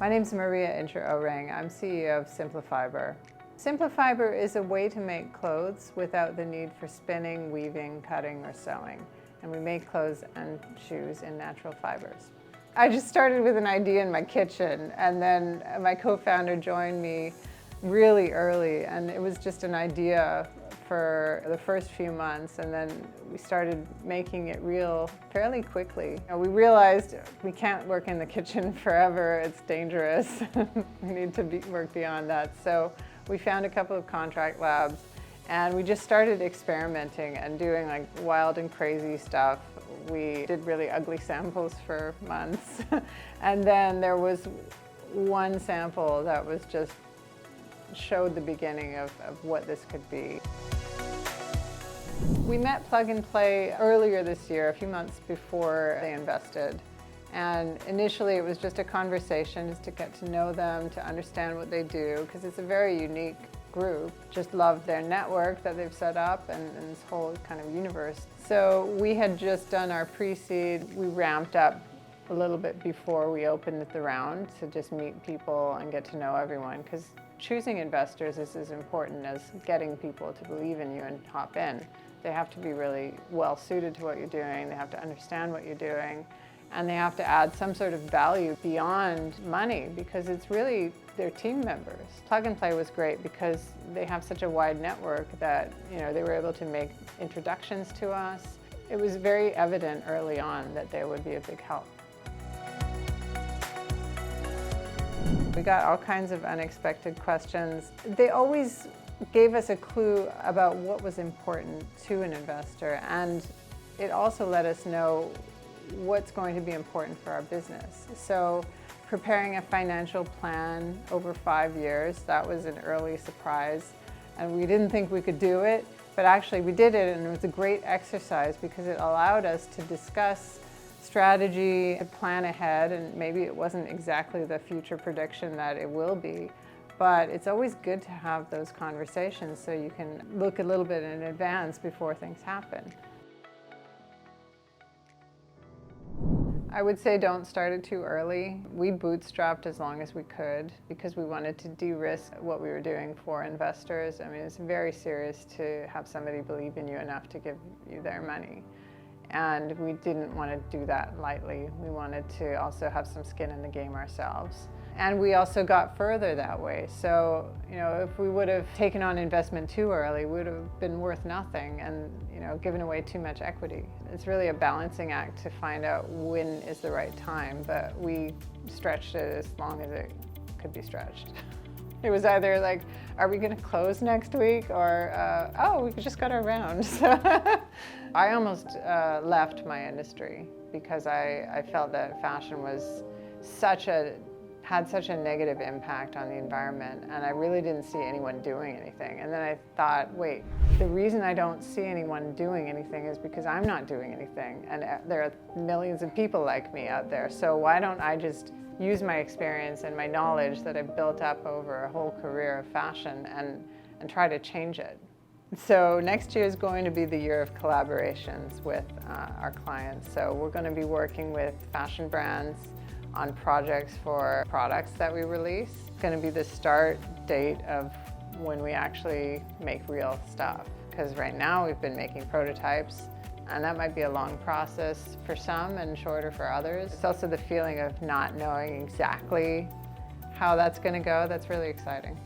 My name's intscher-Owrang. I'm CEO of Simplifyber. Simplifyber is a way to make clothes without the need for spinning, weaving, cutting, or sewing. And we make clothes and shoes in natural fibers. I just started with an idea in my kitchen, and then my co-founder joined me really early, and it was just an idea for the first few months, and then we started making it real fairly quickly. We realized we can't work in the kitchen forever, it's dangerous. We need to work beyond that. So we found a couple of contract labs, and we just started experimenting and doing like wild and crazy stuff. We did really ugly samples for months. And then there was one sample that was just showed the beginning of what this could be. We met Plug and Play earlier this year, a few months before they invested. And initially it was just a conversation, just to get to know them, to understand what they do, because it's a very unique group. Just loved their network that they've set up and this whole kind of universe. So we had just done our pre-seed. We ramped up a little bit before we opened the round to just meet people and get to know everyone, because choosing investors is as important as getting people to believe in you and hop in. They have to be really well suited to what you're doing, they have to understand what you're doing, and they have to add some sort of value beyond money, because it's really their team members. Plug and Play was great because they have such a wide network that they were able to make introductions to us. It was very evident early on that they would be a big help. We got all kinds of unexpected questions. They always gave us a clue about what was important to an investor, and it also let us know what's going to be important for our business. So preparing a financial plan over 5 years, that was an early surprise, and we didn't think we could do it, but actually we did it, and it was a great exercise because it allowed us to discuss strategy, to plan ahead, and maybe it wasn't exactly the future prediction that it will be, but it's always good to have those conversations so you can look a little bit in advance before things happen. I would say don't start it too early. We bootstrapped as long as we could because we wanted to de-risk what we were doing for investors. I mean, it's very serious to have somebody believe in you enough to give you their money. And we didn't want to do that lightly. We wanted to also have some skin in the game ourselves. And we also got further that way. So, if we would have taken on investment too early, we would have been worth nothing and, given away too much equity. It's really a balancing act to find out when is the right time, but we stretched it as long as it could be stretched. It was either like, are we going to close next week, or, oh, we just got our round. So I almost left my industry because I felt that fashion was had such a negative impact on the environment, and I really didn't see anyone doing anything. And then I thought, wait, the reason I don't see anyone doing anything is because I'm not doing anything, and there are millions of people like me out there, so why don't I just use my experience and my knowledge that I've built up over a whole career of fashion and try to change it. So next year is going to be the year of collaborations with our clients. So we're going to be working with fashion brands on projects for products that we release. It's going to be the start date of when we actually make real stuff. Because right now we've been making prototypes, and that might be a long process for some and shorter for others. It's also the feeling of not knowing exactly how that's going to go that's really exciting.